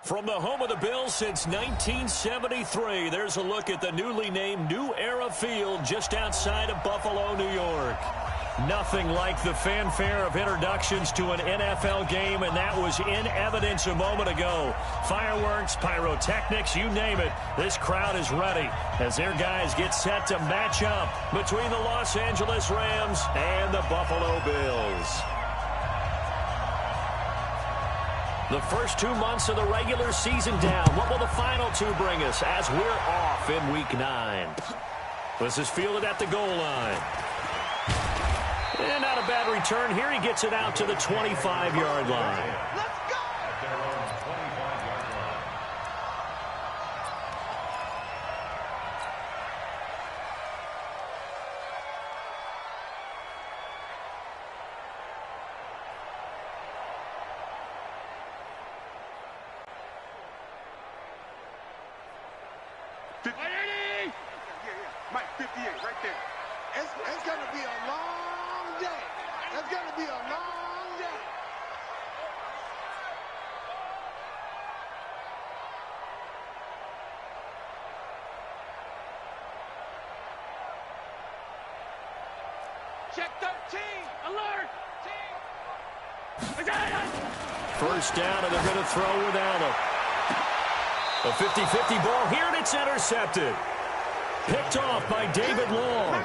From the home of the Bills since 1973, there's a look at the newly named New Era Field just outside of Buffalo, New York. Nothing like the fanfare of introductions to an NFL game, and that was in evidence a moment ago. Fireworks, pyrotechnics, you name it. This crowd is ready as their guys get set to match up between the Los Angeles Rams and the Buffalo Bills. The first 2 months of the regular season down. What will the final two bring us as we're off in Week 9? This is fielded at the goal line. And not a bad return here. He gets it out to the 25-yard line. Let's go! Mike, 58, right there. It's going to be a long day. It's going to be a long day. Check 13. Alert. First down, and they're going to throw without him. A 50-50 ball here, and it's intercepted. Picked off by David Long.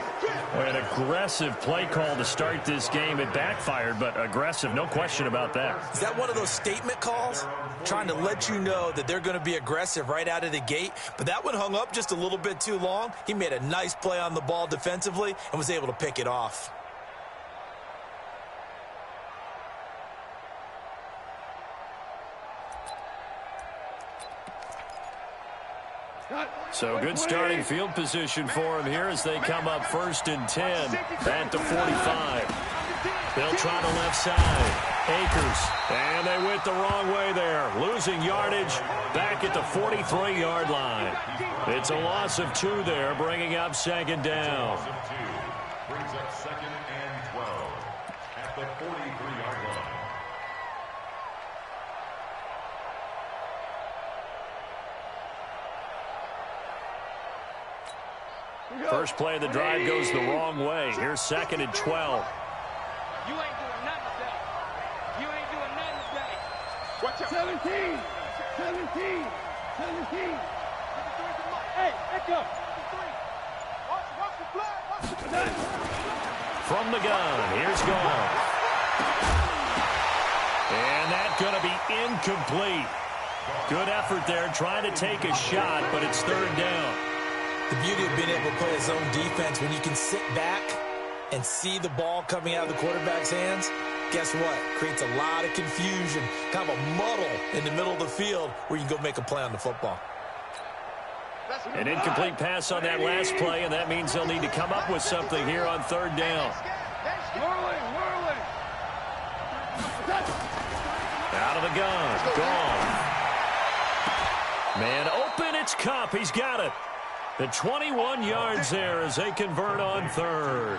An aggressive play call to start this game. It backfired, but aggressive, no question about that. Is that one of those statement calls? Trying to let you know that they're going to be aggressive right out of the gate, but that one hung up just a little bit too long. He made a nice play on the ball defensively and was able to pick it off. So good starting field position for him here as they come up 1st and 10 at the 45. They'll try the left side. Akers, and they went the wrong way there. Losing yardage back at the 43-yard line. It's a loss of 2 there, bringing up 2nd down. Brings up 2nd and 12 at the 43-yard line. First play of the drive goes the wrong way. Here's 2nd and 12. You ain't doing nothing today. You ain't doing nothing today. Watch out. 17. Hey, let's go. Watch the flag. Watch the flag. From the gun, here's Goff. And that's going to be incomplete. Good effort there, trying to take a shot, but it's 3rd down. The beauty of being able to play a zone defense when you can sit back and see the ball coming out of the quarterback's hands, guess what? Creates a lot of confusion, kind of a muddle in the middle of the field where you can go make a play on the football. An incomplete pass on that last play, and that means they'll need to come up with something here on 3rd down. Whirling. Out of the gun, gone. Man open, it's Kupp. He's got it. The 21 yards there as they convert on 3rd.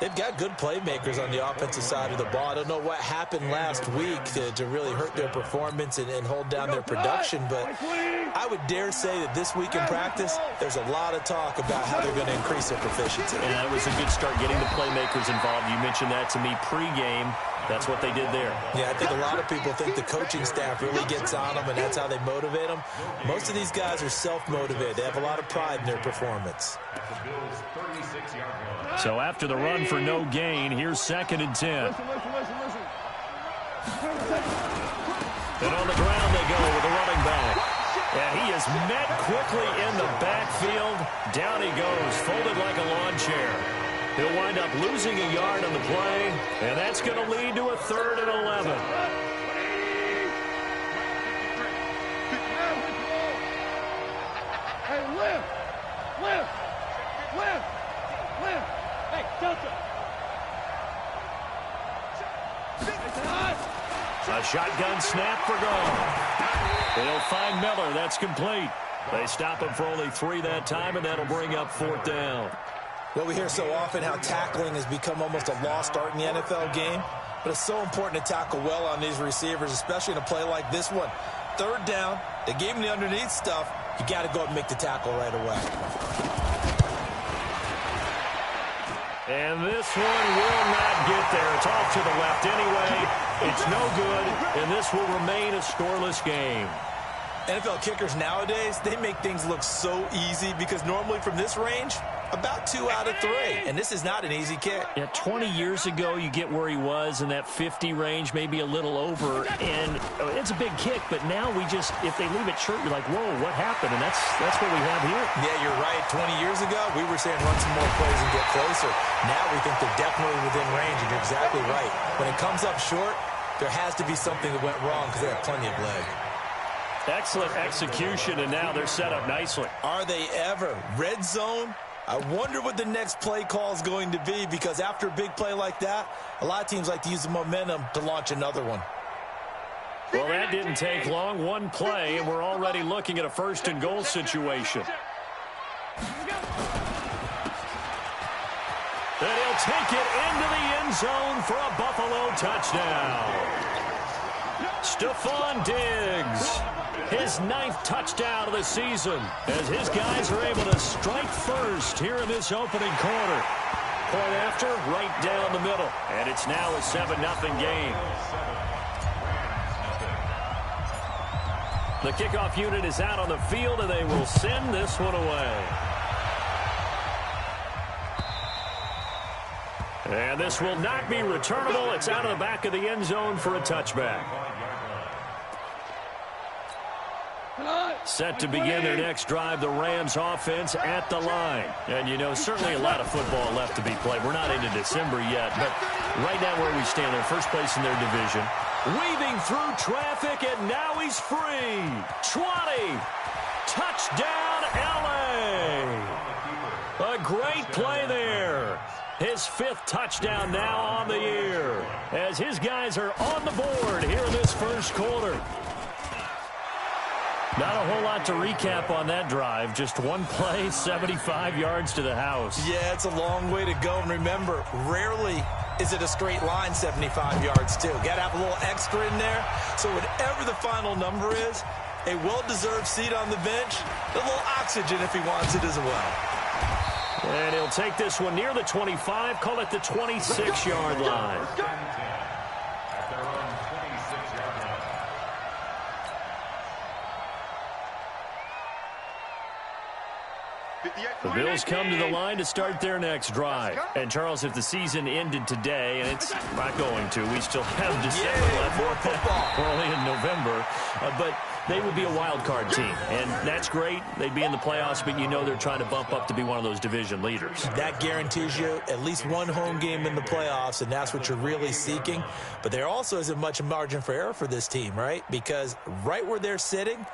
They've got good playmakers on the offensive side of the ball. I don't know what happened last week to really hurt their performance and hold down their production, but I would dare say that this week in practice, there's a lot of talk about how they're going to increase their proficiency. Yeah, it was a good start getting the playmakers involved. You mentioned that to me pregame. That's what they did there. Yeah, I think a lot of people think the coaching staff really gets on them, and that's how they motivate them. Most of these guys are self-motivated. They have a lot of pride in their performance. So after the run for no gain, here's 2nd and 10. And on the ground they go with the running back. And he is met quickly in the backfield. Down he goes, folded like a lawn chair. He'll wind up losing a yard on the play, and that's going to lead to a 3rd and 11. Hey, lift. Hey, Delta. A shotgun snap for Goff. They'll find Miller. That's complete. They stop him for only 3 that time, and that'll bring up 4th down. Well, we hear so often how tackling has become almost a lost art in the NFL game, but it's so important to tackle well on these receivers, especially in a play like this one. third down. They gave him the underneath stuff. You got to go and make the tackle right away. And this one will not get there. It's off to the left anyway. It's no good, and this will remain a scoreless game. NFL kickers nowadays, they make things look so easy because normally from this range, about 2 out of 3. And this is not an easy kick. Yeah, 20 years ago, you get where he was in that 50 range, maybe a little over. And it's a big kick, but now we just, if they leave it short, you're like, whoa, what happened? And that's what we have here. Yeah, you're right. 20 years ago, we were saying run some more plays and get closer. Now we think they're definitely within range, and you're exactly right. When it comes up short, there has to be something that went wrong because they have plenty of leg. Excellent execution, and now they're set up nicely. Are they ever? Red zone? I wonder what the next play call is going to be, because after a big play like that, a lot of teams like to use the momentum to launch another one. Well, that didn't take long. One play, and we're already looking at a first and goal situation. And he'll take it into the end zone for a Buffalo touchdown. Stephon Diggs, his 9th touchdown of the season, as his guys are able to strike first here in this opening quarter. Point after, right down the middle, and it's now a 7-0 game. The kickoff unit is out on the field, and they will send this one away. And this will not be returnable. It's out of the back of the end zone for a touchback. Set to begin their next drive, the Rams offense at the line. And, you know, certainly a lot of football left to be played. We're not into December yet, but right now where we stand, they're first place in their division. Weaving through traffic, and now he's free. 20. Touchdown, L.A. A great play there. His 5th touchdown now on the year, as his guys are on the board here in this first quarter. Not a whole lot to recap on that drive. Just one play, 75 yards to the house. Yeah, it's a long way to go. And remember, rarely is it a straight line 75 yards, too. Got to have a little extra in there. So whatever the final number is, a well-deserved seat on the bench, a little oxygen if he wants it as well. And he'll take this one near the 25, call it the 26-yard line. The Bills come to the line to start their next drive. And, Charles, if the season ended today, and it's not going to, we still have December left. More football. We're only in November. But they would be a wild card team, and that's great. They'd be in the playoffs, but you know they're trying to bump up to be one of those division leaders. That guarantees you at least one home game in the playoffs, and that's what you're really seeking. But there also isn't much margin for error for this team, right? Because right where they're sitting,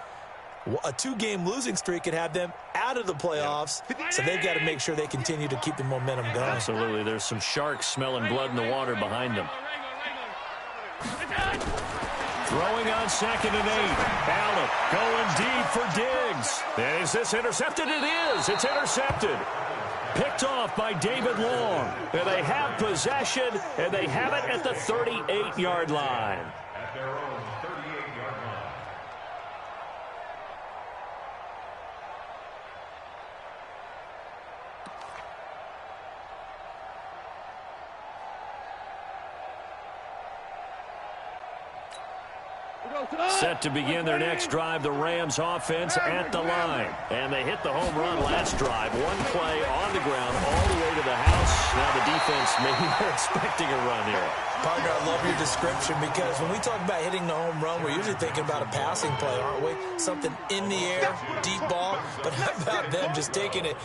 a 2-game losing streak could have them out of the playoffs, so they've got to make sure they continue to keep the momentum going. Absolutely. There's some sharks smelling blood in the water behind them. Throwing on 2nd and 8. Allen going deep for Diggs. And is this intercepted? It is. It's intercepted. Picked off by David Long. And they have possession, and they have it at the 38-yard line. At their own 38-yard line. Set to begin their next drive, the Rams offense at the line. And they hit the home run last drive. One play on the ground all the way to the house. Now the defense, maybe they're expecting a run here. Partner, I love your description, because when we talk about hitting the home run, we're usually thinking about a passing play, aren't we? Something in the air, deep ball. But how about them just taking it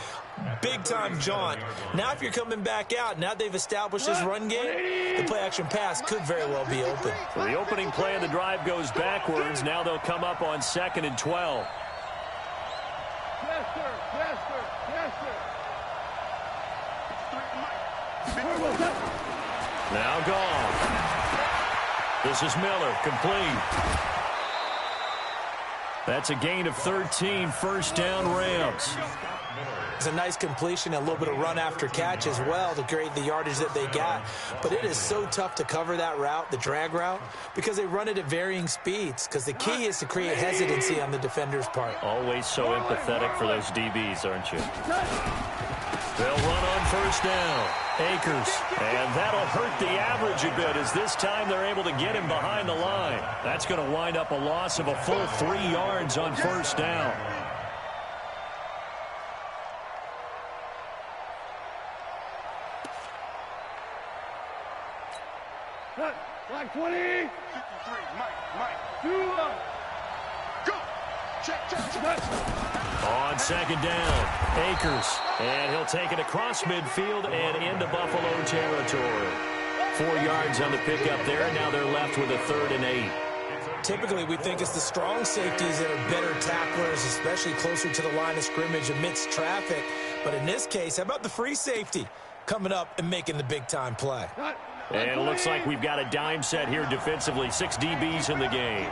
big-time jaunt? Now if you're coming back out, now they've established this run game, the play-action pass could very well be open. So the opening play of the drive goes backwards. Now they'll come up on 2nd and 12. Yes, sir. Yes, sir. Yes, sir. Now gone. This is Miller, complete. That's a gain of 13, first down Rams. It's a nice completion, a little bit of run after catch as well to create the yardage that they got. But it is so tough to cover that route, the drag route, because they run it at varying speeds. Because the key is to create hesitancy on the defender's part. Always so empathetic for those DBs, aren't you? They'll run on first down. Akers. And that'll hurt the average a bit as this time they're able to get him behind the line. That's going to wind up a loss of a full 3 yards on first down. Like 20. 53, Mike. 2 go. Check. On second down, Akers. And he'll take it across midfield and into Buffalo territory. 4 yards on the pickup there, and now they're left with a 3rd and 8. Typically, we think it's the strong safeties that are better tacklers, especially closer to the line of scrimmage amidst traffic. But in this case, how about the free safety coming up and making the big-time play? And it looks like we've got a dime set here defensively. 6 DBs in the game.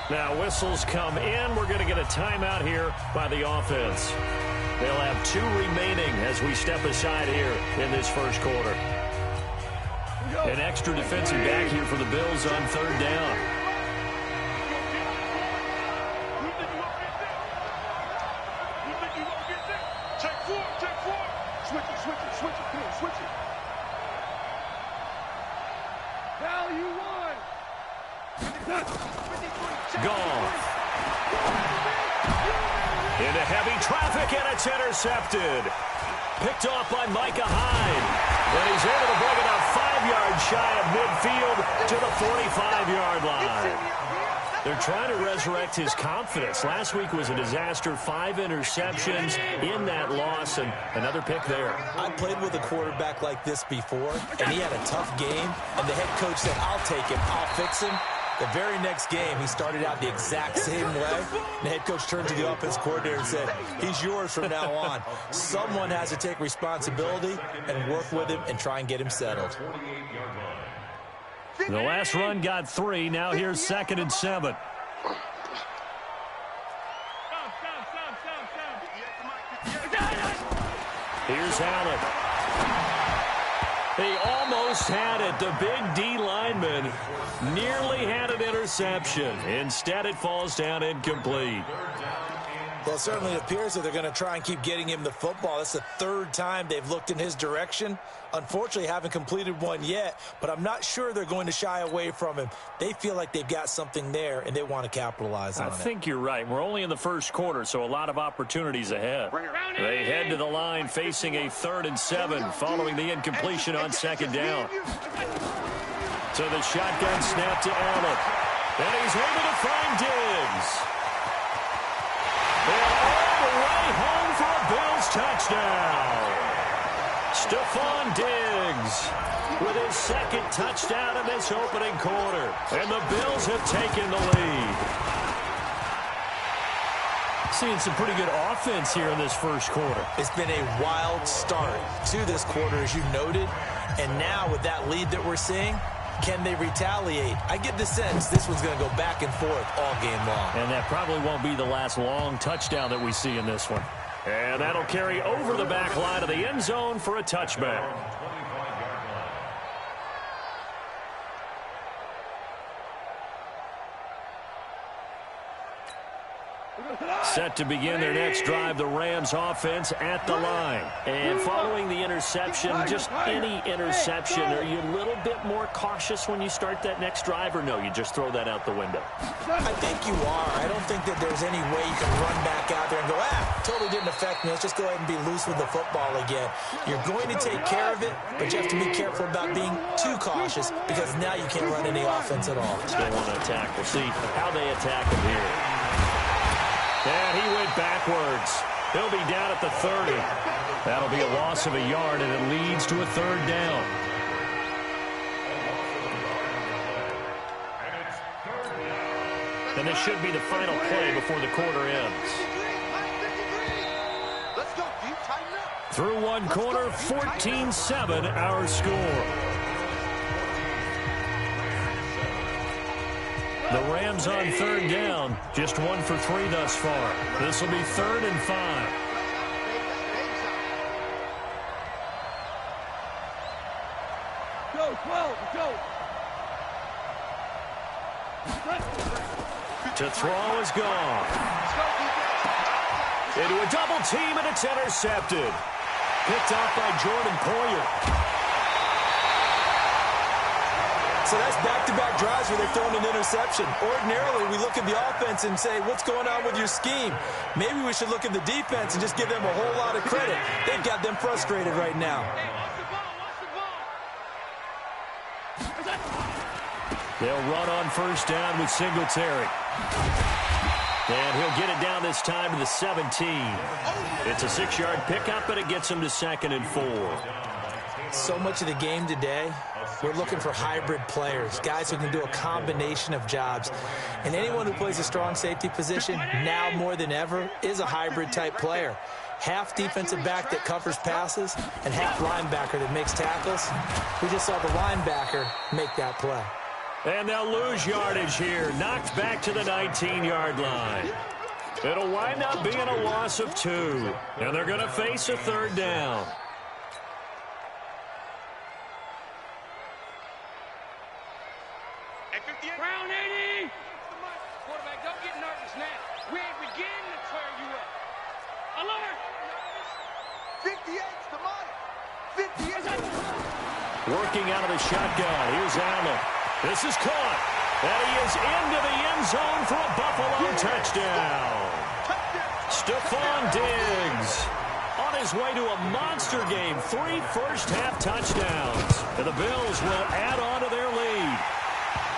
Now whistles come in. We're going to get a timeout here by the offense. They'll have 2 remaining as we step aside here in this first quarter. An extra defensive back here for the Bills on 3rd down. Switch it. Come on, switch it. Now you won. Goff. Into heavy traffic, and it's intercepted. Picked off by Micah Hyde. And he's able to bring it up 5 yards shy of midfield to the 45-yard line. They're trying to resurrect his confidence. Last week was a disaster. 5 interceptions in that loss, and another pick there. I played with a quarterback like this before, and he had a tough game, and the head coach said, I'll take him, I'll fix him. The very next game, he started out the exact same way. The head coach turned to the offense coordinator and said, he's yours from now on. Someone has to take responsibility and work with him and try and get him settled. The last run got 3. Now here's 2nd and 7. Here's Allen. He almost had it. The big D lineman nearly had an interception. Instead, it falls down incomplete. Well, it certainly appears that they're going to try and keep getting him the football. That's the 3rd time they've looked in his direction. Unfortunately, haven't completed one yet, but I'm not sure they're going to shy away from him. They feel like they've got something there, and they want to capitalize on it. I think you're right. We're only in the first quarter, so a lot of opportunities ahead. They head to the line facing a 3rd and 7 following the incompletion on 2nd down. So the shotgun snap to Allen. And he's able to find Diggs. And all the way home for a Bills touchdown. Stephon Diggs with his 2nd touchdown in this opening quarter. And the Bills have taken the lead. Seeing some pretty good offense here in this first quarter. It's been a wild start to this quarter, as you noted. And now with that lead that we're seeing, can they retaliate? I get the sense this one's going to go back and forth all game long. And that probably won't be the last long touchdown that we see in this one. And that'll carry over the back line of the end zone for a touchback. Set to begin their next drive, the Rams offense at the line. And following the interception, just any interception, are you a little bit more cautious when you start that next drive, or no, you just throw that out the window? I think you are. I don't think that there's any way you can run back out there and go, totally didn't affect me. Let's just go ahead and be loose with the football again. You're going to take care of it, but you have to be careful about being too cautious because now you can't run any offense at all. They want to attack. We'll see how they attack him here. And he went backwards. He'll be down at the 30. That'll be a loss of a yard, and it leads to a 3rd down. And this should be the final play before the quarter ends. Through one quarter, 14-7 our score. The Rams on third down, just 1 for 3 thus far. This will be 3rd and 5. Go, 12, go. To throw is gone. Into a double team, and it's intercepted. Picked off by Jordan Poyer. So that's back-to-back drives where they've thrown an interception. Ordinarily, we look at the offense and say, what's going on with your scheme? Maybe we should look at the defense and just give them a whole lot of credit. They've got them frustrated right now. They'll run on first down with Singletary. And he'll get it down this time to the 17. It's a 6-yard pickup, and it gets him to 2nd and 4. So much of the game today, we're looking for hybrid players, guys who can do a combination of jobs. And anyone who plays a strong safety position, now more than ever, is a hybrid-type player. Half defensive back that covers passes and half linebacker that makes tackles. We just saw the linebacker make that play. And they'll lose yardage here, knocked back to the 19-yard line. It'll wind up being a loss of 2, and they're going to face a 3rd down. Round 80. Quarterback, don't get nervous now. We ain't beginning to tear you up. Alert! 58's the money. 58. Working out of the shotgun. Here's Allen. This is caught. And he is into the end zone for a Buffalo touchdown. Stephon Diggs on his way to a monster game. 3 first-half touchdowns. And the Bills will add on to their lead.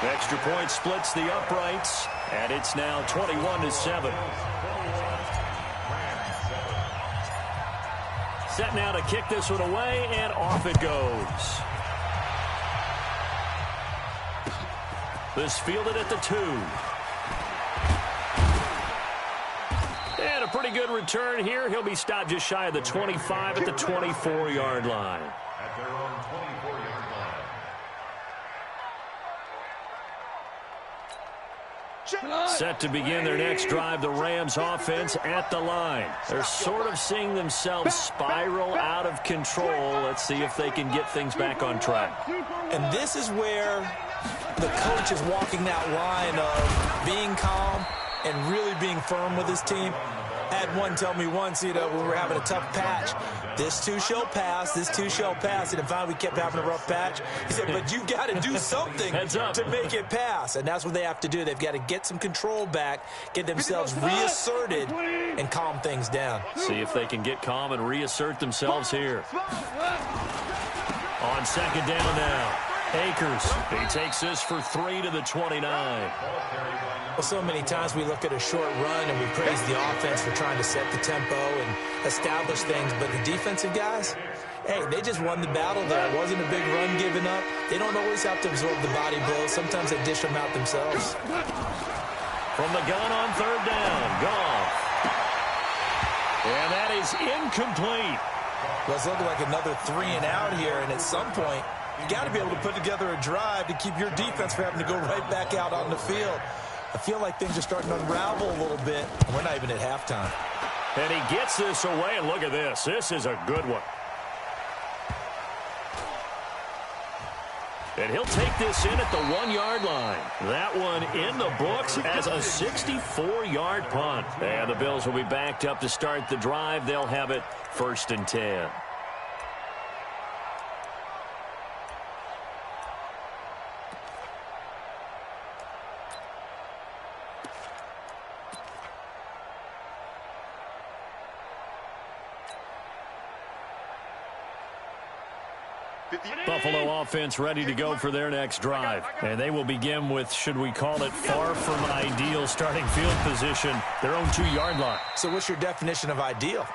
Extra point splits the uprights, and it's now 21-7. Set now to kick this one away, and off it goes. This fielded at the 2. And a pretty good return here. He'll be stopped just shy of the 25 at the 24-yard line. At their own 24-yard line. Set to begin their next drive, the Rams offense at the line. They're sort of seeing themselves spiral out of control. Let's see if they can get things back on track. And this is where the coach is walking that line of being calm and really being firm with his team. I had one tell me once, when we were having a tough patch, this too shall pass, this too shall pass. And finally we kept having a rough patch. He said, but you've got to do something to make it pass. And that's what they have to do. They've got to get some control back, get themselves reasserted, and calm things down. See if they can get calm and reassert themselves here. On 2nd down now. Akers, he takes this for 3 to the 29. Well, so many times we look at a short run and we praise the offense for trying to set the tempo and establish things, but the defensive guys, hey, they just won the battle there. It wasn't a big run given up. They don't always have to absorb the body blows. Sometimes they dish them out themselves. From the gun on 3rd down, Goff. And that is incomplete. Well, it's looking like another 3 and out here, and at some point, you got to be able to put together a drive to keep your defense from having to go right back out on the field. I feel like things are starting to unravel a little bit. We're not even at halftime. And he gets this away, and look at this. This is a good one. And he'll take this in at the 1-yard line. That one in the books as a 64-yard punt. And the Bills will be backed up to start the drive. They'll have it 1st and 10. Buffalo offense ready to go for their next drive. And they will begin with, should we call it, far from ideal starting field position, their own 2-yard line. So what's your definition of ideal?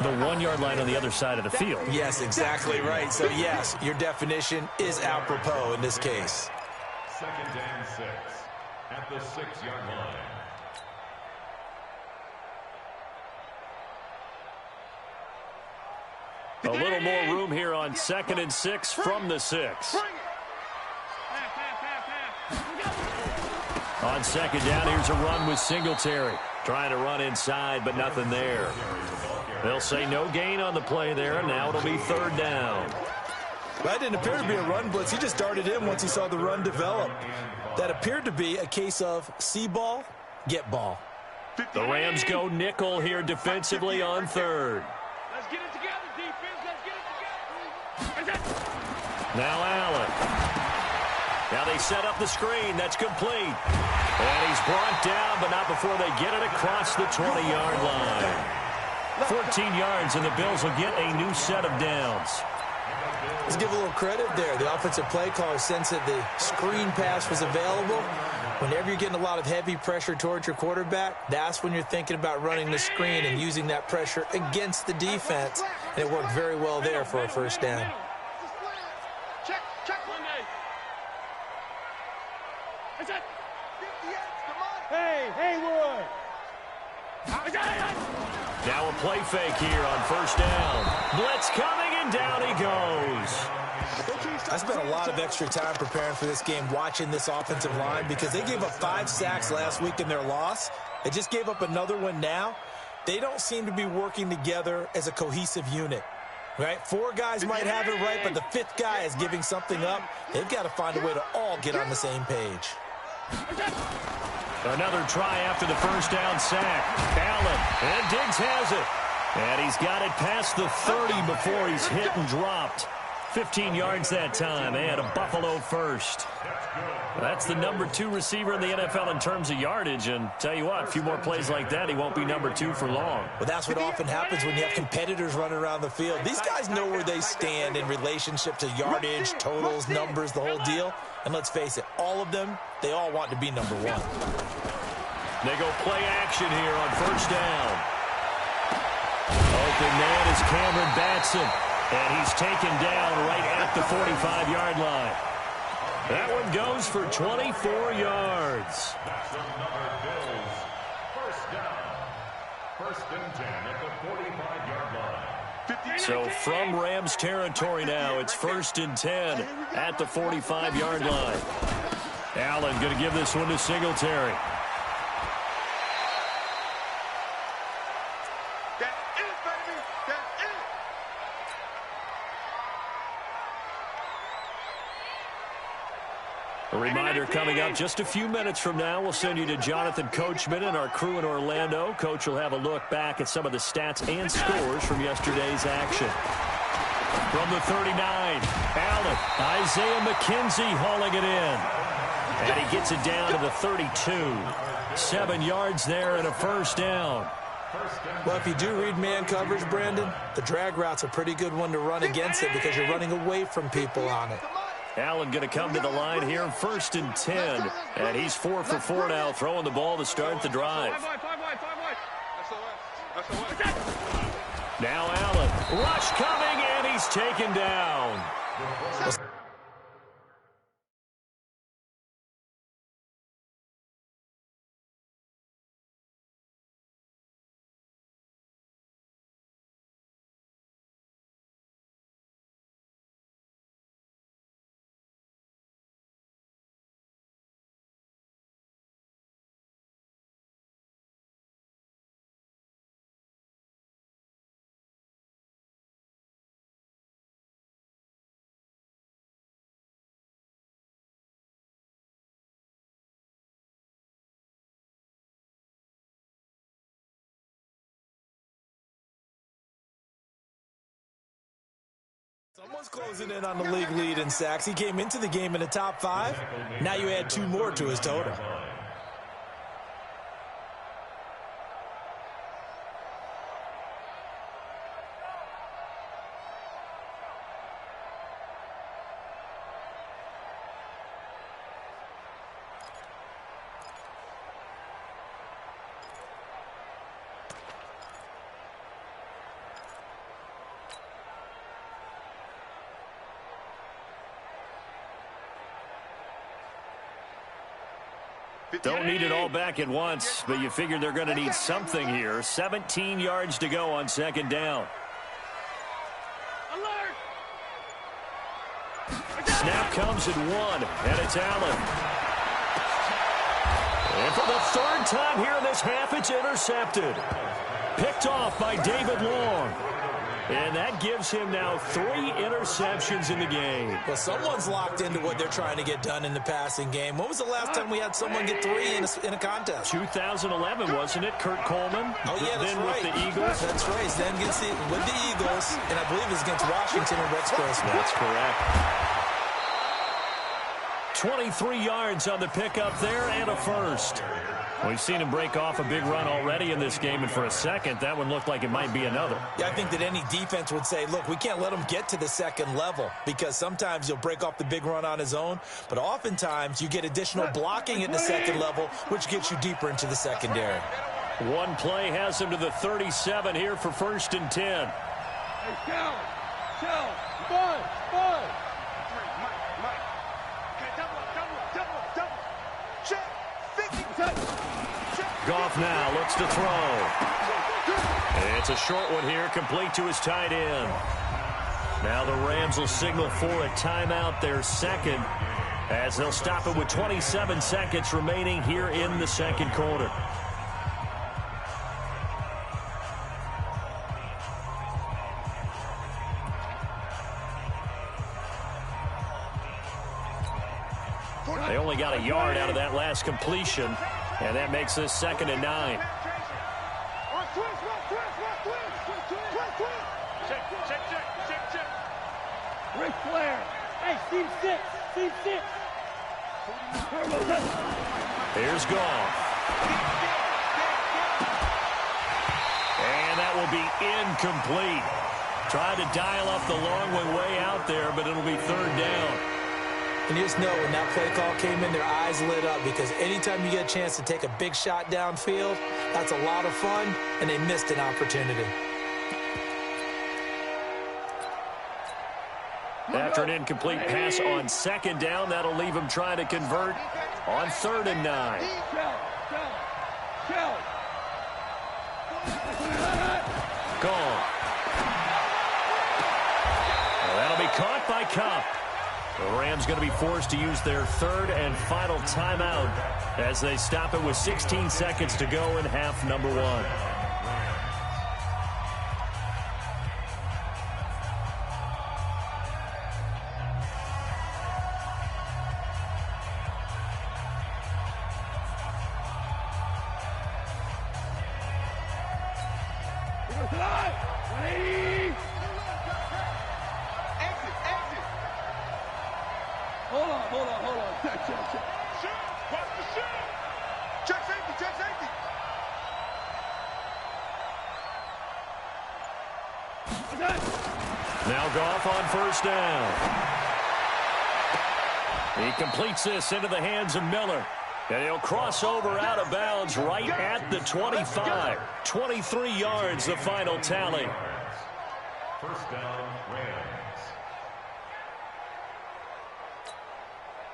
The 1-yard line on the other side of the field. Yes, exactly right. So, yes, your definition is apropos in this case. 2nd and 6 at the 6-yard line. A little more room here on 2nd and 6 from the 6. On second down, here's a run with Singletary. Trying to run inside, but nothing there. They'll say no gain on the play there, and now it'll be third down. That didn't appear to be a run blitz. He just darted in once he saw the run develop. That appeared to be a case of see ball, get ball. The Rams go nickel here defensively on third. Let's get it together, defense. Let's get it together. Now Allen. Now they set up the screen. That's complete. And he's brought down, but not before they get it across the 20-yard line. 14 yards, and the Bills will get a new set of downs. Let's give a little credit there. The offensive play caller sensed that the screen pass was available. Whenever you're getting a lot of heavy pressure towards your quarterback, that's when you're thinking about running the screen and using that pressure against the defense. And it worked very well there for a first down. Check Monday. Hey, Haywood. Now a play fake here on first down. Blitz coming, and down he goes. I spent a lot of extra time preparing for this game watching this offensive line because they gave up 5 sacks last week in their loss. They just gave up another one now. They don't seem to be working together as a cohesive unit, right? 4 guys might have it right, but the 5th guy is giving something up. They've got to find a way to all get on the same page. Another try after the first down sack. Allen, and Diggs has it. And he's got it past the 30 before he's hit and dropped. 15 yards that time, and a Buffalo first. That's the number 2 receiver in the NFL in terms of yardage, and tell you what, a few more plays like that, he won't be number 2 for long. Well, that's what often happens when you have competitors running around the field. These guys know where they stand in relationship to yardage, totals, numbers, the whole deal. And let's face it, all of them, they all want to be number 1. They go play action here on first down. Open man is Cameron Batson. And he's taken down right at the 45-yard line. That one goes for 24 yards. That's another Bills. First down. First and 10 at the 45-yard line. So from Rams territory now, it's first and 10 at the 45-yard line. Allen going to give this one to Singletary. A reminder coming up just a few minutes from now. We'll send you to Jonathan Coachman and our crew in Orlando. Coach will have a look back at some of the stats and scores from yesterday's action. From the 39, Allen, Isaiah McKenzie hauling it in. And he gets it down to the 32. 7 yards there and a first down. Well, if you do read man coverage, Brandon, the drag route's a pretty good one to run against it because you're running away from people on it. Allen going to come to the line here, first and 10. And he's 4 for 4 now, throwing the ball to start the drive. Now Allen, rush coming, and he's taken down. Someone's closing in on the league lead in sacks. He came into the game in the top 5. Now you add 2 more to his total. Don't need it all back at once, but you figure they're going to need something here. 17 yards to go on second down. Alert! Snap comes at 1, and it's Allen. And for the third time here in this half, it's intercepted. Picked off by David Long. And that gives him now 3 interceptions in the game. Well, someone's locked into what they're trying to get done in the passing game. When was the last time we had someone get 3 in a contest? 2011, wasn't it? Kurt Coleman. Oh, yeah, that's then right. with the Eagles. That's right. Then gets it with the Eagles, and I believe it's against Washington and Rex Grossman. That's correct. 23 yards on the pickup there and a first. We've seen him break off a big run already in this game, and for a second, that one looked like it might be another. Yeah, I think that any defense would say, look, we can't let him get to the second level because sometimes he'll break off the big run on his own, but oftentimes you get additional blocking at the second level, which gets you deeper into the secondary. One play has him to the 37 here for 1st and 10. Hey, Cal, Bud. Mike. Okay, double. Check. 50. Goff now looks to throw. It's a short one here, complete to his tight end. Now the Rams will signal for a timeout, their second, as they'll stop it with 27 seconds remaining here in the second quarter. They only got a yard out of that last completion, and that makes this 2nd and 9. Check. Ric Flair. Hey, Steve 6. Here's Goff. And that will be incomplete. Tried to dial up the long one way out there, but it'll be 3rd down. And you just know when that play call came in, their eyes lit up because anytime you get a chance to take a big shot downfield, that's a lot of fun, and they missed an opportunity. After an incomplete pass on 2nd down, that'll leave him trying to convert on 3rd and 9. Cal. Gone. Well, that'll be caught by Cup. The Rams going to be forced to use their 3rd and final timeout as they stop it with 16 seconds to go in half number 1. Hold on. Check. Watch the shoot. Check safety. Now Goff on 1st down. He completes this into the hands of Miller. And he'll cross over out of bounds right at the 25. 23 yards, the final tally. 1st down, Rams.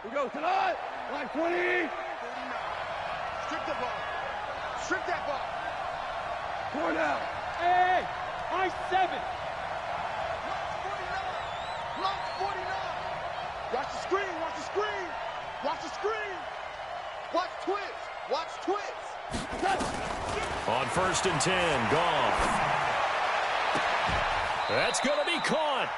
We go tonight. Line 20. Strip the ball. Strip that ball. 4 down. Hey, I-7. Lock 49. Watch the screen. Watch twist. On 1st and 10, Goff. That's going to be caught.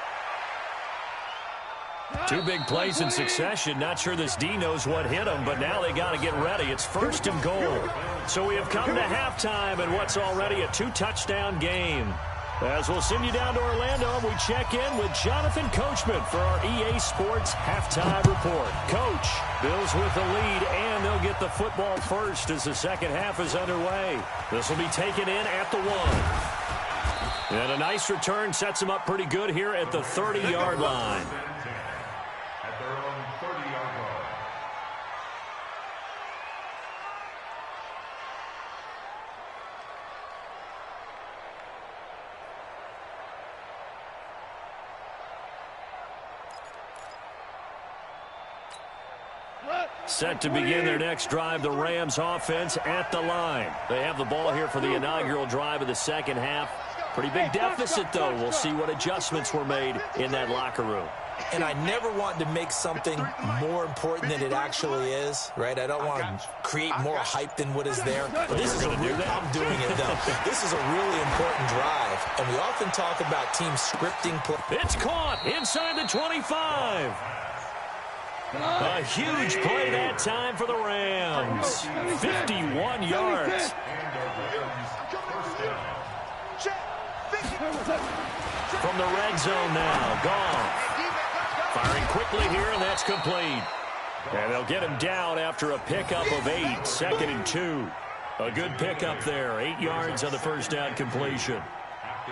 2 big plays in succession. Not sure this D knows what hit him, but now they got to get ready. It's 1st and goal. So we have come to halftime in what's already a 2-touchdown game. As we'll send you down to Orlando, we check in with Jonathan Coachman for our EA Sports Halftime Report. Coach, Bills with the lead, and they'll get the football first as the second half is underway. This will be taken in at the 1. And a nice return sets them up pretty good here at the 30-yard line. At their own 30-yard line. Set to begin their next drive, the Rams offense at the line. They have the ball here for the inaugural drive of the second half. Pretty big deficit, though. We'll see what adjustments were made in that locker room. and I never want to make something more important than it actually is, right? I don't want to create more hype than what is there. But this is I'm doing it, though. This is a really important drive, and we often talk about teams scripting play. It's caught inside the 25. A huge play that time for the Rams. 51 yards. From the red zone now, gone. Firing quickly here, and that's complete. And they'll get him down after a pickup of 8, 2nd and 2. A good pickup there, 8 yards on the first down completion.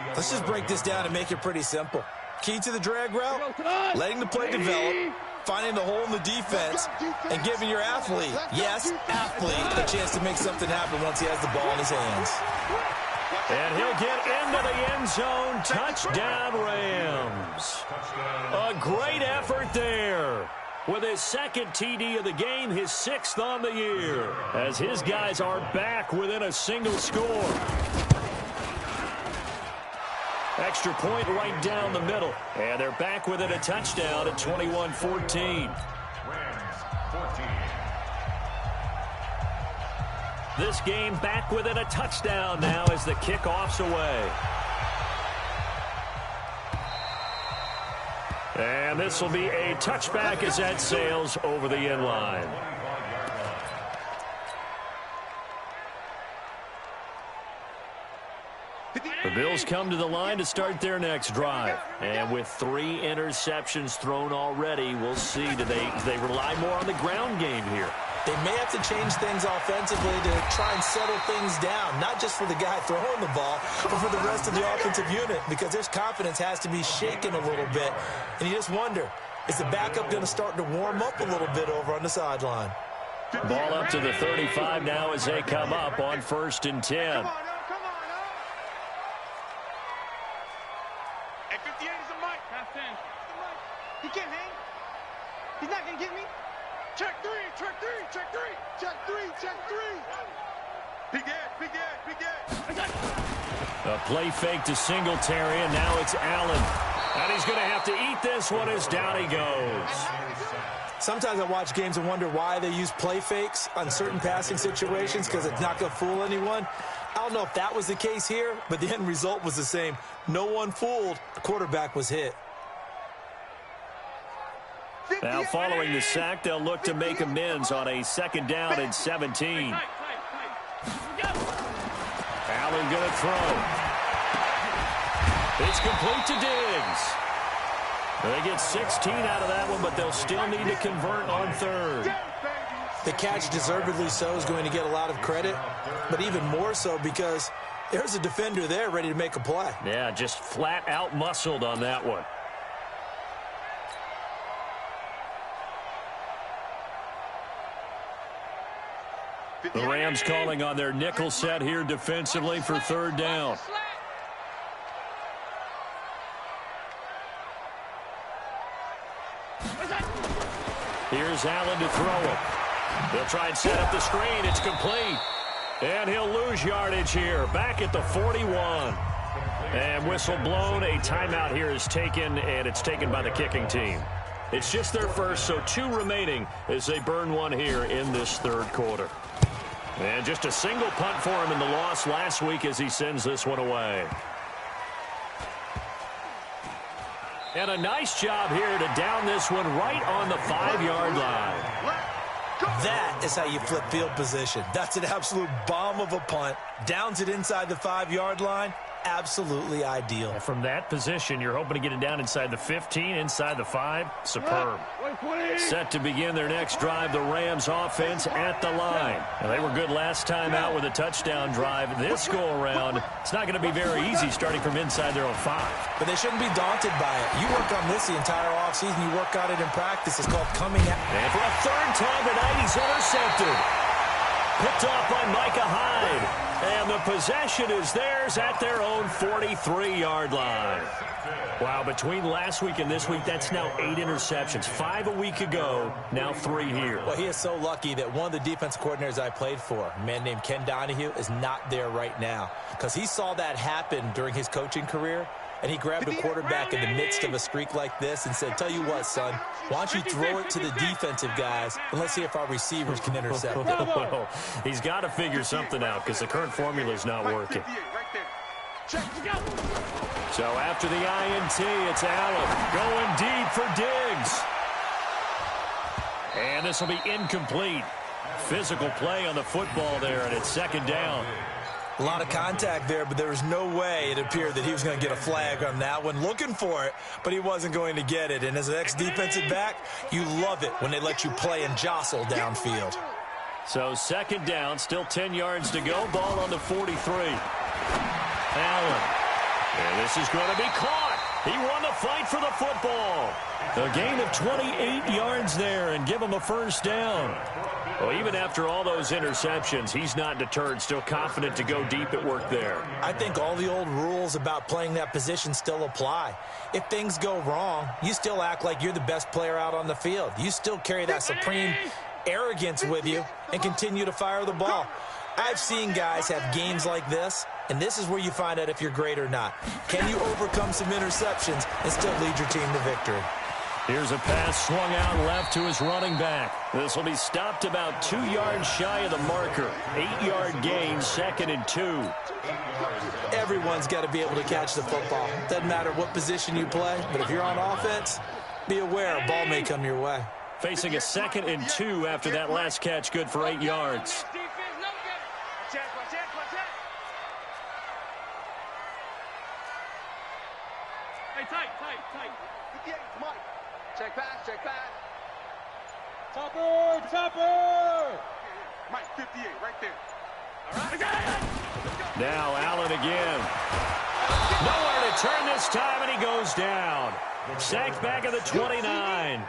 Let's just break this down and make it pretty simple. Key to the drag route, letting the play develop, finding the hole in the defense, and giving your athlete, yes, athlete, a chance to make something happen once he has the ball in his hands. And he'll get into the end zone. Touchdown, Rams. A great effort there. With his second TD of the game, his 6th on the year, as his guys are back within a single score. Extra point right down the middle. And they're back within a touchdown at 21-14. This game back within a touchdown now as the kickoff's away. And this will be a touchback as that sails over the end line. The Bills come to the line to start their next drive. And with 3 interceptions thrown already, we'll see. Do they rely more on the ground game here? They may have to change things offensively to try and settle things down, not just for the guy throwing the ball, but for the rest of the offensive unit, because their confidence has to be shaken a little bit. And you just wonder, is the backup going to start to warm up a little bit over on the sideline? Ball up to the 35 now as they come up on 1st and 10. He can't hang. He's not going to get me. Check 3, check 3, check 3, check 3, check 3. Big Ed, big Ed, big Ed. A play fake to Singletary, and now it's Allen. And he's going to have to eat this one as down he goes. Sometimes I watch games and wonder why they use play fakes on certain passing situations, because it's not going to fool anyone. I don't know if that was the case here, but the end result was the same. No one fooled. The quarterback was hit. Now following the sack, they'll look to make amends on a 2nd down and 17. Allen going to throw. It's complete to Diggs. They get 16 out of that one, but they'll still need to convert on 3rd. The catch, deservedly so, is going to get a lot of credit, but even more so because there's a defender there ready to make a play. Yeah, just flat out muscled on that one. The Rams calling on their nickel set here defensively for 3rd down. Here's Allen to throw it. They'll try and set up the screen. It's complete. And he'll lose yardage here. Back at the 41. And whistle blown. A timeout here is taken, and it's taken by the kicking team. It's just their first, so 2 remaining as they burn one here in this 3rd quarter. And just a single punt for him in the loss last week as he sends this one away. And a nice job here to down this one right on the 5-yard line. That is how you flip field position. That's an absolute bomb of a punt. Downs it inside the 5-yard line. Absolutely ideal. From that position, you're hoping to get it down inside the 15, inside the 5. Superb. Set to begin their next drive, the Rams offense at the line. Now, they were good last time out with a touchdown drive. This go-around, it's not going to be very easy starting from inside their own 5. But they shouldn't be daunted by it. You work on this the entire offseason. You work on it in practice. It's called coming out. And for a 3rd time tonight, he's intercepted. Picked off by Micah Hyde. And the possession is theirs at their own 43-yard line. Wow, between last week and this week, that's now 8 interceptions. 5 a week ago, now 3 here. Well, he is so lucky that one of the defense coordinators I played for, a man named Ken Donahue, is not there right now. Because he saw that happen during his coaching career, and he grabbed a quarterback in the midst of a streak like this and said, tell you what, son, why don't you throw it to the defensive guys, and let's see if our receivers can intercept it. Well, he's got to figure something out because the current formula is not working. So after the INT, it's Allen going deep for Diggs. And this will be incomplete. Physical play on the football there, and it's second down. A lot of contact there, but there was no way it appeared that he was going to get a flag on that one. Looking for it, but he wasn't going to get it. And as an ex-defensive back, you love it when they let you play and jostle downfield. So second down, still 10 yards to go. Ball on the 43. Allen. And this is going to be caught. He won the fight for the football. A gain of 28 yards there and give him a first down. Well, even after all those interceptions, he's not deterred, still confident to go deep at work there. I think all the old rules about playing that position still apply. If things go wrong, you still act like you're the best player out on the field. You still carry that supreme arrogance with you and continue to fire the ball. I've seen guys have games like this, and this is where you find out if you're great or not. Can you overcome some interceptions and still lead your team to victory? Here's a pass swung out left to his running back. This will be stopped about 2 yards shy of the marker. 8-yard gain, second and 2. Everyone's got to be able to catch the football. Doesn't matter what position you play, but if you're on offense, be aware a ball may come your way. Facing a second and 2 after that last catch, good for 8 yards. Hey, tight. 58, Mike. Check pass. Topper! Mike, 58, right there. All right. Now Allen again. Nowhere to turn this time, and he goes down. Sacked back at the 29.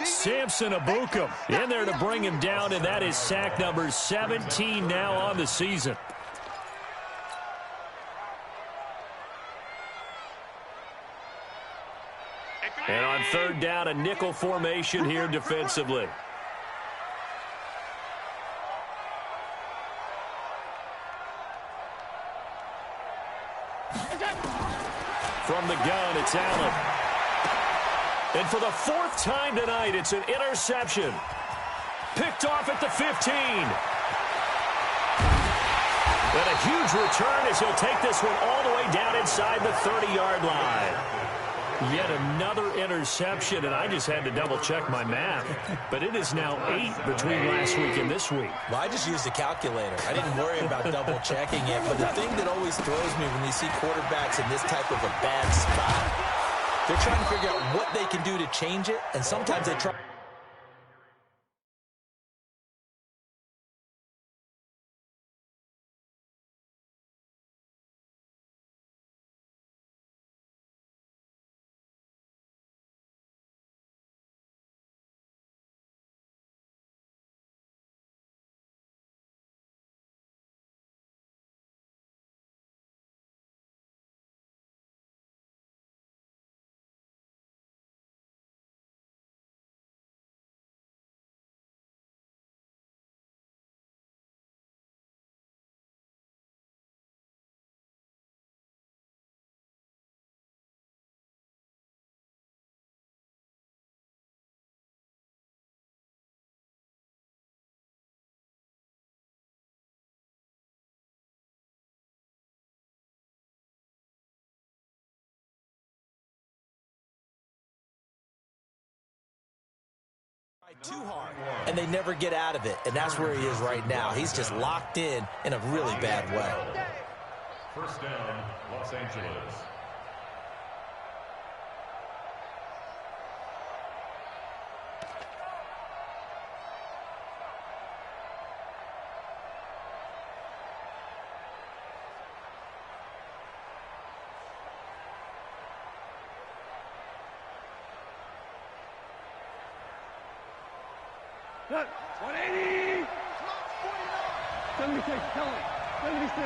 Samson Abukum in there to bring him down, and that is sack number 17 now on the season. And on third down, a nickel formation here defensively. From the gun, it's Allen. And for the fourth time tonight, it's an interception. Picked off at the 15. And a huge return as he'll take this one all the way down inside the 30-yard line. Yet another interception, and I just had to double-check my math. But it is now 8 between last week and this week. Well, I just used a calculator. I didn't worry about double-checking it. But the thing that always throws me when you see quarterbacks in this type of a bad spot, they're trying to figure out what they can do to change it, and sometimes they try. Too hard, and they never get out of it, and that's where he is right now. He's just locked in a really bad way. First down, Los Angeles. Good. 180. 76. Tell him. 76.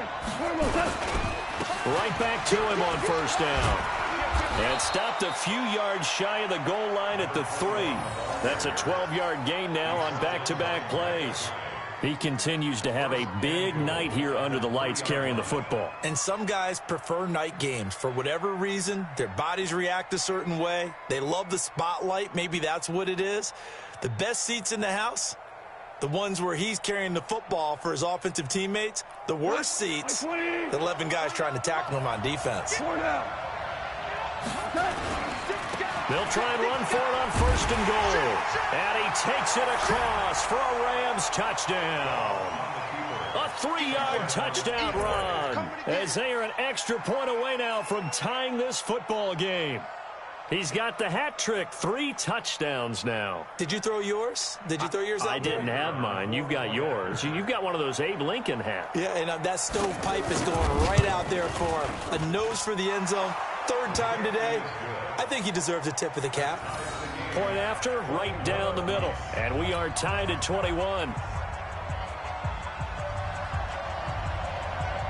Right back to him on first down. And stopped a few yards shy of the goal line at the 3. That's a 12-yard gain now on back-to-back plays. He continues to have a big night here under the lights carrying the football. And some guys prefer night games. For whatever reason, their bodies react a certain way. They love the spotlight. Maybe that's what it is. The best seats in the house, the ones where he's carrying the football for his offensive teammates. The worst seats, the 11 guys trying to tackle him on defense. They'll try and run for it on 1st and goal. And he takes it across for a Rams touchdown. A 3-yard touchdown run as they are an extra point away now from tying this football game. He's got the hat trick, 3 touchdowns now. Did you throw yours? Did you throw yours out? I didn't have mine. You've got yours. You've got one of those Abe Lincoln hats. Yeah, and that stovepipe is going right out there for a nose for the end zone. 3rd time today. I think he deserves a tip of the cap. Point after, right down the middle. And we are tied at 21.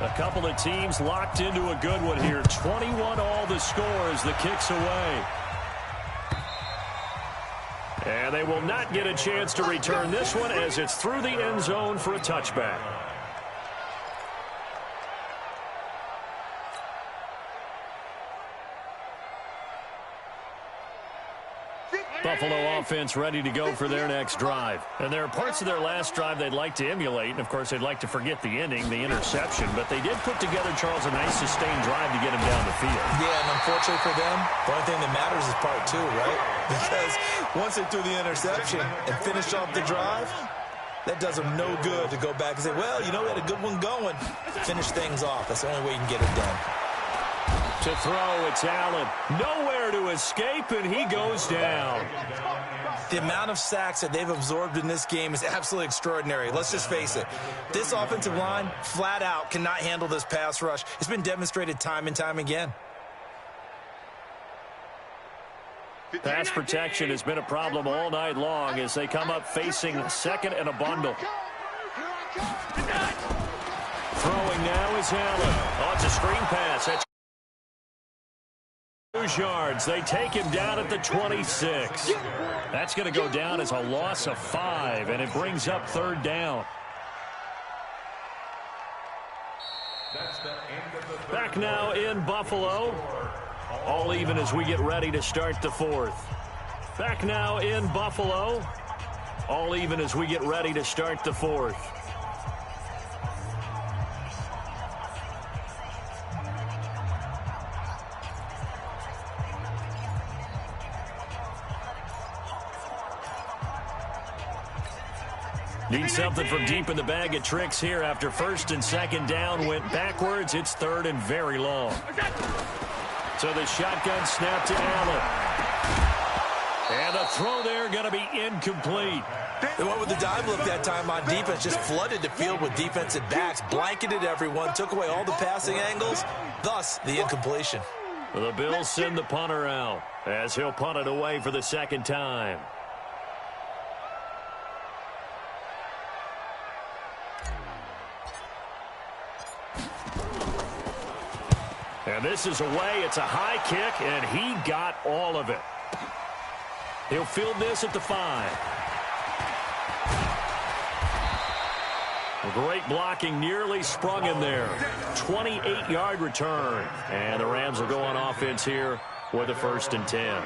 A couple of teams locked into a good one here. 21 all the score as the kick's away. And they will not get a chance to return this one as it's through the end zone for a touchback. Buffalo offense ready to go for their next drive. And there are parts of their last drive they'd like to emulate. And, of course, they'd like to forget the ending, the interception. But they did put together, Charles, a nice sustained drive to get him down the field. Yeah, and unfortunately for them, the only thing that matters is part 2, right? Because once they threw the interception and finished off the drive, that does them no good to go back and say, well, you know, we had a good one going. Finish things off. That's the only way you can get it done. To throw, it's Allen. Nowhere to escape, and he goes down. The amount of sacks that they've absorbed in this game is absolutely extraordinary. Let's just face it. This offensive line, flat out, cannot handle this pass rush. It's been demonstrated time and time again. Pass protection has been a problem all night long as they come up facing 2nd and a bundle. Throwing now is Allen. Oh, it's a screen pass. That's 2 yards. They take him down at the 26. That's going to go down as a loss of 5, and it brings up 3rd down. Back now in Buffalo. All even as we get ready to start the 4th. Back now in Buffalo. All even as we get ready to start the 4th. Need something from deep in the bag of tricks here after 1st and 2nd down went backwards. It's 3rd and very long. So the shotgun snap to Allen. And the throw there going to be incomplete. They went with the dive look that time on defense, just flooded the field with defensive backs, blanketed everyone, took away all the passing angles, thus the incompletion. The Bills send the punter out as he'll punt it away for the 2nd time. And this is away. It's a high kick, and he got all of it. He'll field this at the 5. Great blocking, nearly sprung him there. 28-yard return. And the Rams will go on offense here with a 1st and 10.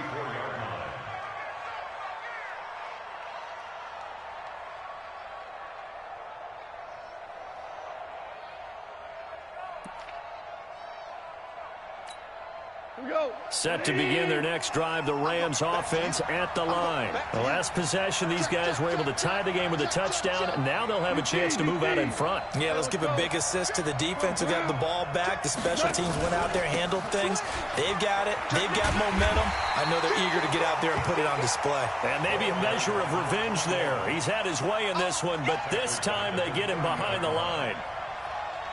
Set to begin their next drive, the Rams offense at the line. The last possession, these guys were able to tie the game with a touchdown. Now they'll have a chance to move out in front. Yeah, let's give a big assist to the defense who got the ball back. The special teams went out there, handled things. They've got it. They've got momentum. I know they're eager to get out there and put it on display. And maybe a measure of revenge there. He's had his way in this one, but this time they get him behind the line.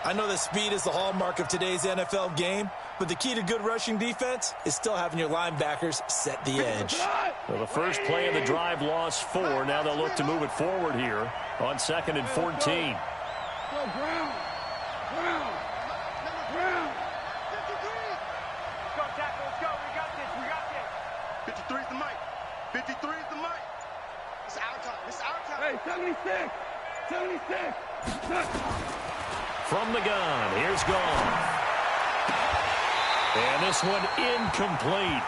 I know that speed is the hallmark of today's NFL game, but the key to good rushing defense is still having your linebackers set the edge. Well, the first play of the drive lost 4. Now they'll look to move it forward here on 2nd and 14. Go, ground. Ground. Ground. 53. Go, tackle. Let's go. We got this. We got this. 53 is the mic. 53 is the mic. It's our time. It's our time. Hey, 76. From the gun, here's Goff. And this one incomplete.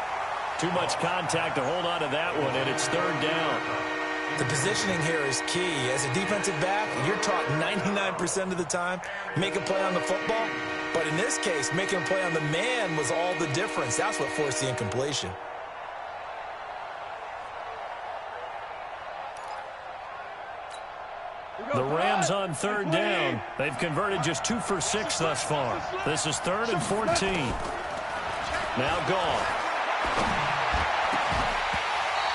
Too much contact to hold on to that one, and it's third down. The positioning here is key. As a defensive back, you're taught 99% of the time, make a play on the football. But in this case, making a play on the man was all the difference. That's what forced the incompletion. The Rams on third down. They've converted just 2 for 6 thus far. This is 3rd and 14. Now Goff.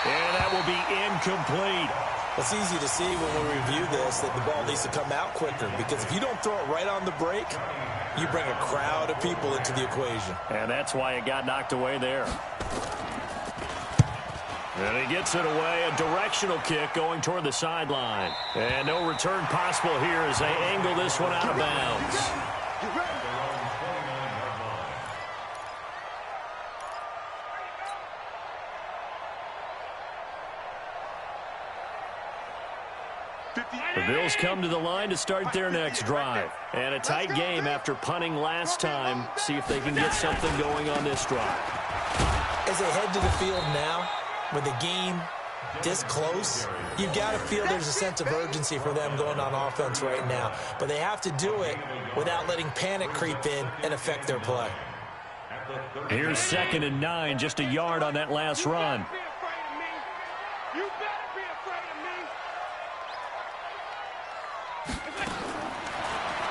And that will be incomplete. It's easy to see when we review this that the ball needs to come out quicker, because if you don't throw it right on the break, you bring a crowd of people into the equation. And that's why it got knocked away there. And he gets it away, a directional kick going toward the sideline. And no return possible here as they angle this one out of bounds. The Bills come to the line to start their next drive. And a tight game after punting last time. See if they can get something going on this drive. As they head to the field now, with the game this close, you've got to feel there's a sense of urgency for them going on offense right now. But they have to do it without letting panic creep in and affect their play. Here's 2nd and 9, just a yard on that last run. You better be afraid of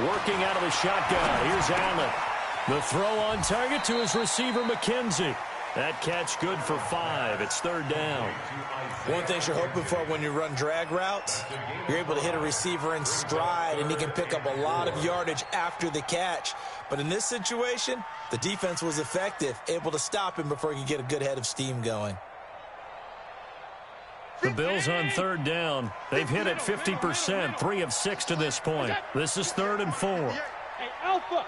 me. Working out of the shotgun. Here's Allen. The throw on target to his receiver, McKenzie. That catch good for 5. It's 3rd down. One thing you're hoping for when you run drag routes, you're able to hit a receiver in stride, and he can pick up a lot of yardage after the catch. But in this situation, the defense was effective, able to stop him before he could get a good head of steam going. The Bills on 3rd down. They've hit it 50%, 3 of 6 to this point. This is 3rd and 4. Hey, Alpha.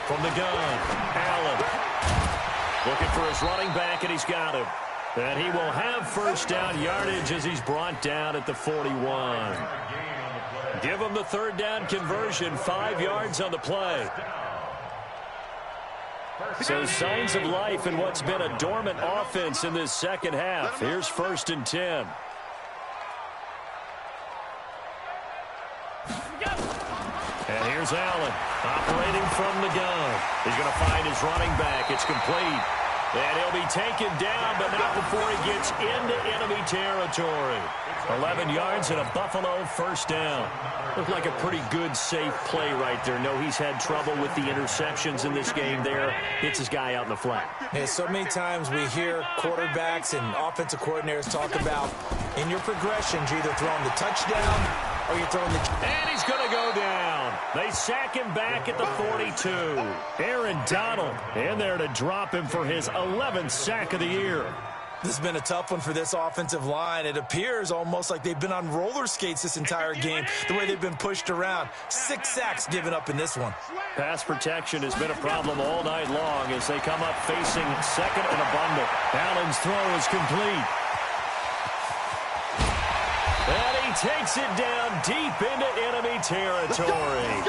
From the gun, Allen. Looking for his running back, and he's got him. And he will have first down yardage as he's brought down at the 41. Give him the 3rd down conversion, 5 yards on the play. So signs of life in what's been a dormant offense in this second half. Here's 1st and 10. And here's Allen, operating from the gun. He's going to find his running back. It's complete. And he'll be taken down, but not before he gets into enemy territory. 11 yards and a Buffalo first down. Looked like a pretty good, safe play right there. No, he's had trouble with the interceptions in this game there. Hits his guy out in the flat. Yeah, so many times we hear quarterbacks and offensive coordinators talk about, in your progressions, you're either throwing the touchdown or you're throwing the... And he's going to go down. They sack him back at the 42. Aaron Donald in there to drop him for his 11th sack of the year. This has been a tough one for this offensive line. It appears almost like they've been on roller skates this entire game, the way they've been pushed around. 6 sacks given up in this one. Pass protection has been a problem all night long as they come up facing 2nd and a bundle. Allen's throw is complete. And he takes it down deep into enemy territory.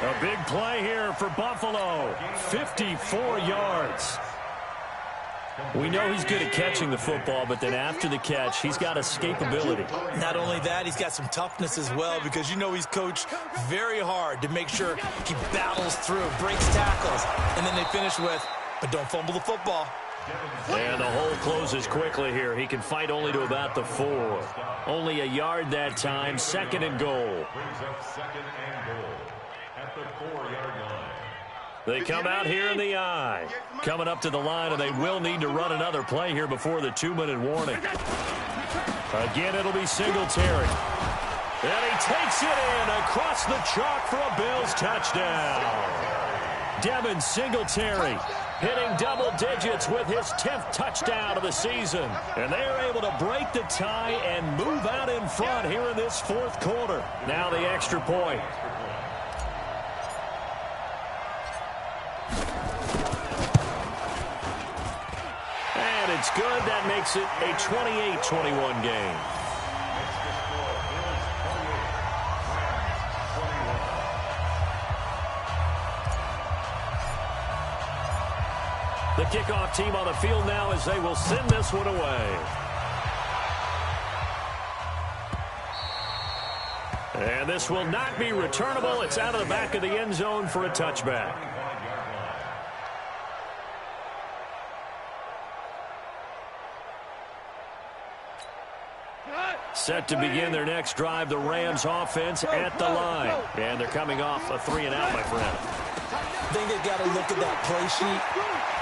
A big play here for Buffalo. 54 yards. We know he's good at catching the football, but then after the catch, he's got escapability. Not only that, he's got some toughness as well, because you know he's coached very hard to make sure he battles through, breaks tackles, and then they finish with, but don't fumble the football. And the hole closes quickly here. He can fight only to about the 4. Only a yard that time, 2nd and goal. Brings up 2nd and goal at the 4-yard line. They come out here in the eye. Coming up to the line, and they will need to run another play here before the 2-minute warning. Again, it'll be Singletary. And he takes it in across the chalk for a Bills touchdown. Devin Singletary hitting double digits with his 10th touchdown of the season. And they're able to break the tie and move out in front here in this 4th quarter. Now the extra point. And it's good. That makes it a 28-21 game. The kickoff team on the field now as they will send this one away. And this will not be returnable. It's out of the back of the end zone for a touchback. Set to begin their next drive, the Rams offense at the line. And they're coming off a 3-and-out, my friend. I think they've got to look at that play sheet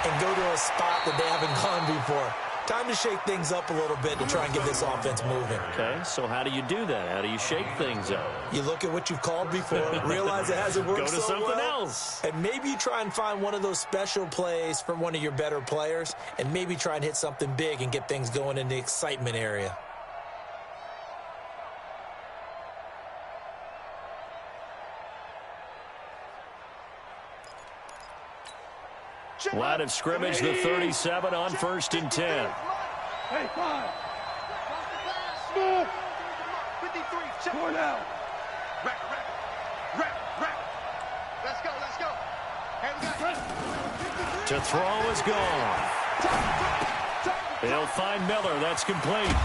and go to a spot that they haven't gone before. Time to shake things up a little bit to try and get this offense moving. Okay, so how do you do that? How do you shake things up? You look at what you've called before, realize it hasn't worked Go to so something well, else. and maybe you try and find one of those special plays from one of your better players, and maybe try and hit something big and get things going in the excitement area. Line of scrimmage, the 37 on 1st and 10. Hey, 5. Move. 53. Check. Four down. Rack. Let's go. Hey, we got To throw is gone. They'll find Miller. That's complete.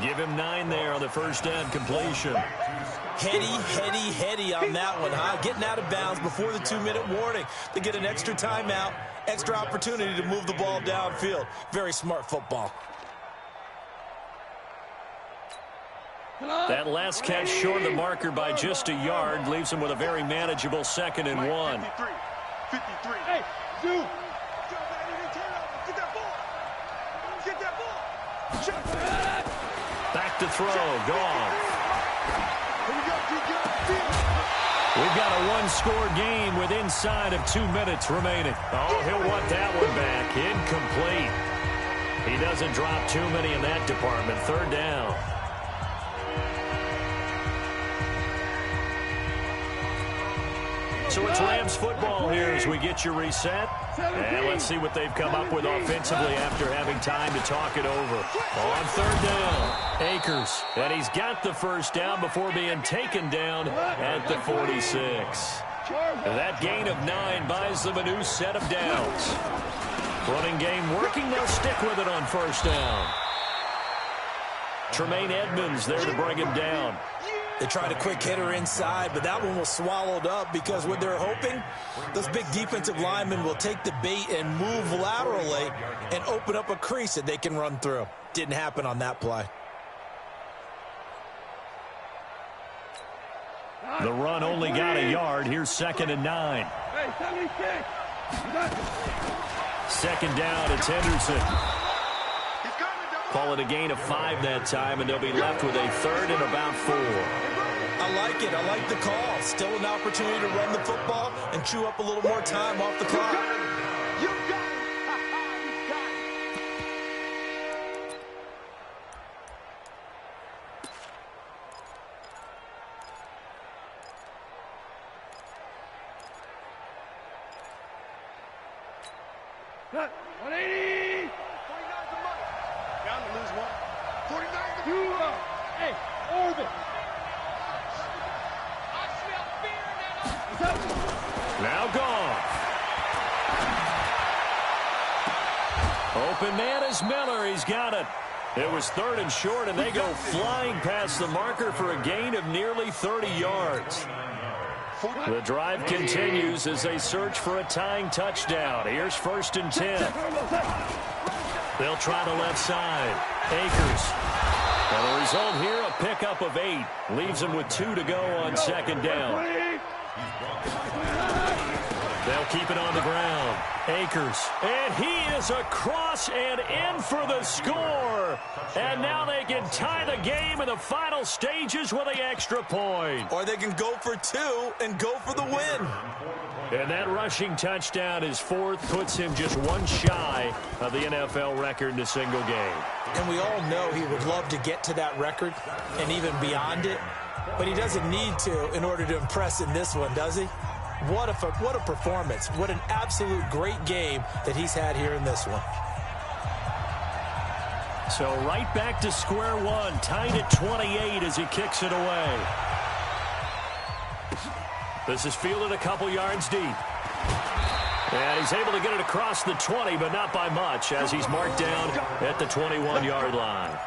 Give him 9 there on the first down completion. Heady on that one, huh? Getting out of bounds before the 2-minute warning. They get an extra timeout, extra opportunity to move the ball downfield. Very smart football. That last catch short of the marker by just a yard leaves him with a very manageable 2nd and 1. 53. Hey, Zoo. Get that ball. Check that. Back to throw. Gone. We've got a one-score game with inside of 2 minutes remaining. Oh, he'll want that one back. Incomplete. He doesn't drop too many in that department. 3rd down. So it's Rams football here as we get you reset. And let's see what they've come up with offensively after having time to talk it over. On 3rd down, Akers. And he's got the first down before being taken down at the 46. That gain of 9 buys them a new set of downs. Running game working. They'll stick with it on 1st down. Tremaine Edmonds there to bring him down. They tried a quick hitter inside, but that one was swallowed up because what they're hoping, those big defensive linemen will take the bait and move laterally and open up a crease that they can run through. Didn't happen on that play. The run only got a yard. Here's 2nd and 9. Hey, 76. 2nd down, it's Henderson. Call it a gain of 5 that time, and they'll be left with a 3rd and about 4. I like it. I like the call. Still an opportunity to run the football and chew up a little more time off the clock. You got it. Cut. 180. 49's the money. Down to lose 1. 49's the money. Hey, orbit. I smell fear in that office. Now gone. Open man is Miller. He's got it. It was 3rd and short, and they go flying past the marker for a gain of nearly 30 yards. The drive continues as they search for a tying touchdown. Here's 1st and 10. They'll try the left side. Akers. And the result here, a pickup of 8. Leaves them with 2 to go on 2nd down. They'll keep it on the ground. Akers. And he is across and in for the score. And now they can tie the game in the final stages with the extra point. Or they can go for 2 and go for the win. And that rushing touchdown, his 4th, puts him just 1 shy of the NFL record in a single game. And we all know he would love to get to that record and even beyond it. But he doesn't need to in order to impress in this one, does he? What a performance. What an absolute great game that he's had here in this one. So right back to square one, tied at 28 as he kicks it away. This is fielded a couple yards deep. And he's able to get it across the 20, but not by much, as he's marked down at the 21-yard line.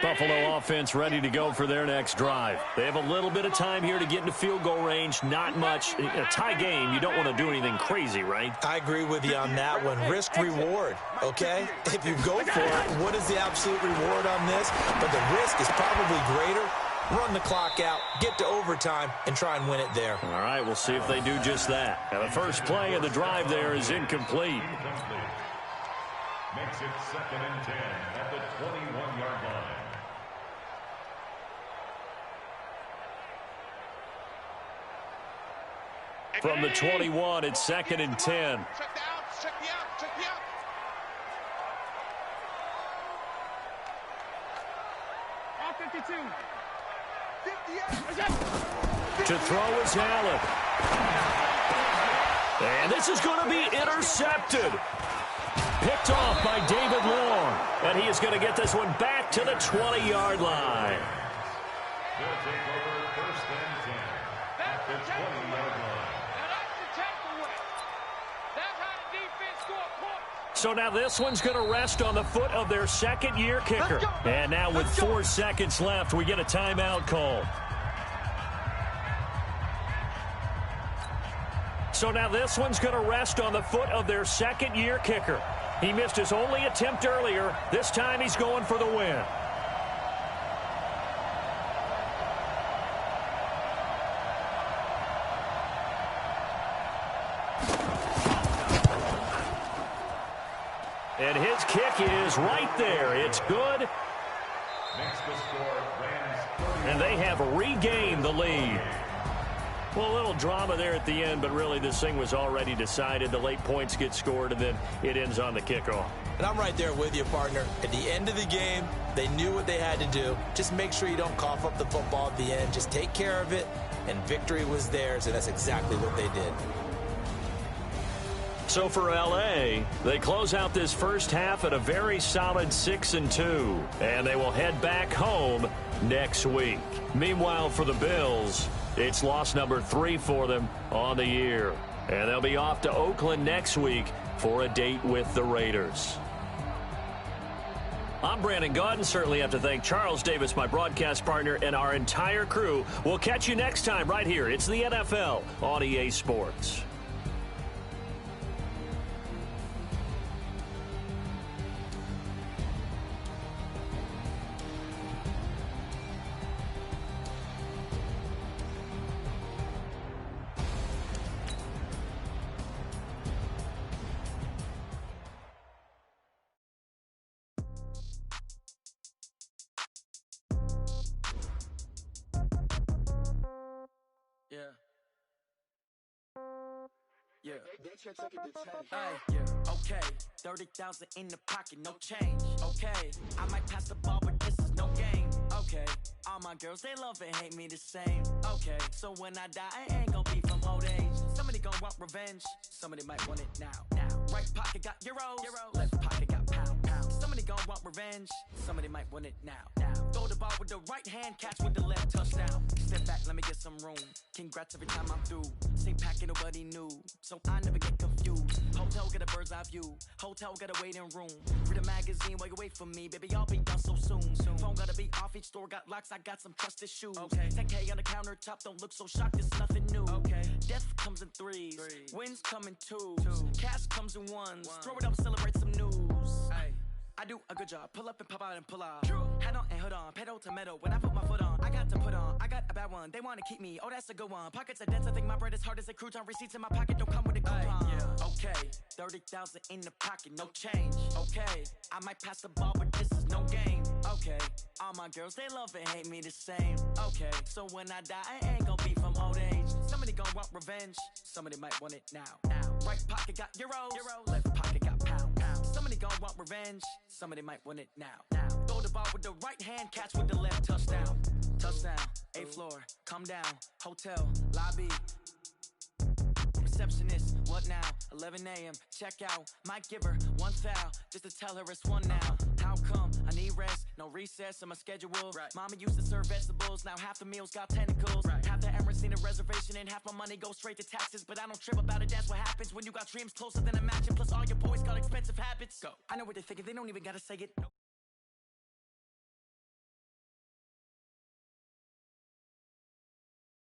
Buffalo offense ready to go for their next drive. They have a little bit of time here to get into field goal range. Not much. In a tie game, you don't want to do anything crazy, right? I agree with you on that one. Risk reward, okay? If you go for it, what is the absolute reward on this? But the risk is probably greater. Run the clock out, get to overtime, and try and win it there. All right, we'll see if they do just that. Now, the first play of the drive there is incomplete. Makes it 2nd and 10 at the 21-yard line. From the 21, it's 2nd and 10. Check the outs, check the outs, check the outs. All 52. 58. To throw is Allen. And this is going to be intercepted. Picked off by David Long. And he is going to get this one back to the 20-yard line. They'll take over 1st and 10 at the 20-yard line. So now this one's going to rest on the foot of their second-year kicker. And now with 4 seconds left, we get a timeout call. So now this one's going to rest on the foot of their second-year kicker. He missed his only attempt earlier. This time he's going for the win. And his kick is right there. It's good. Makes the score Rams 30. And they have regained the lead. Well, a little drama there at the end, but really this thing was already decided. The late points get scored, and then it ends on the kickoff. And I'm right there with you, partner. At the end of the game, they knew what they had to do. Just make sure you don't cough up the football at the end. Just take care of it, and victory was theirs, and that's exactly what they did. So for L.A., they close out this first half at a very solid 6-2, and they will head back home next week. Meanwhile, for the Bills, it's loss number 3 for them on the year, and they'll be off to Oakland next week for a date with the Raiders. I'm Brandon Gaudin. Certainly have to thank Charles Davis, my broadcast partner, and our entire crew. We'll catch you next time right here. It's the NFL on EA Sports. Yeah. Hey, okay. 30,000 in the pocket, no change. Okay. I might pass the ball, but this is no game. Okay. All my girls, they love and hate me the same. Okay. So when I die, I ain't gonna be from old age. Somebody gonna want revenge. Somebody might want it now. Right pocket got euros. Left pocket got pounds. Somebody gonna want revenge. Somebody might want it now. Throw the ball with the right hand, catch with the left, touchdown. Step back, let me get some room. Congrats every time I'm through. Same packet, nobody knew, so I never get confused. Hotel get a bird's eye view. Hotel got a waiting room. Read a magazine while you wait for me, baby. I'll be done so soon. Phone gotta be off. Each store got locks. I got some trusted shoes. Okay. 10K on the countertop. Don't look so shocked. It's nothing new. Okay. Death comes in threes. Wins come in twos. Cash comes in ones. Throw it up, celebrate some news. Ay. I do a good job. Pull up and pop out and pull out. Head on and hood on. Pedal to metal. When I put my foot on, I got to put on. I got a bad one. They want to keep me. Oh, that's a good one. Pockets are dense. I think my bread is hard as a crouton. Receipts in my pocket don't come with a coupon. Yeah. Okay. 30,000 in the pocket. No change. Okay. I might pass the ball, but this is no game. Okay. All my girls, they love and hate me the same. Okay. So when I die, I ain't gonna be from old age. Somebody gonna want revenge. Somebody might want it now. Right pocket got euros. Left pocket got pounds. Somebody gon' want revenge. Somebody might want it now. Throw the ball with the right hand, catch with the left, touchdown. Touchdown, 8th floor, come down. Hotel, lobby. Receptionist, What now? 11 a.m. Check out. Might give her one foul just to tell her it's one now. How come? I need rest. No recess on my schedule. Right. Mama used to serve vegetables. Now half the meals got tentacles. Right. Half the Emirates need a reservation and half my money goes straight to taxes. But I don't trip about it. That's what happens when you got dreams closer than a match. And plus all your boys got expensive habits. Go. I know what they're thinking. They don't even gotta say it.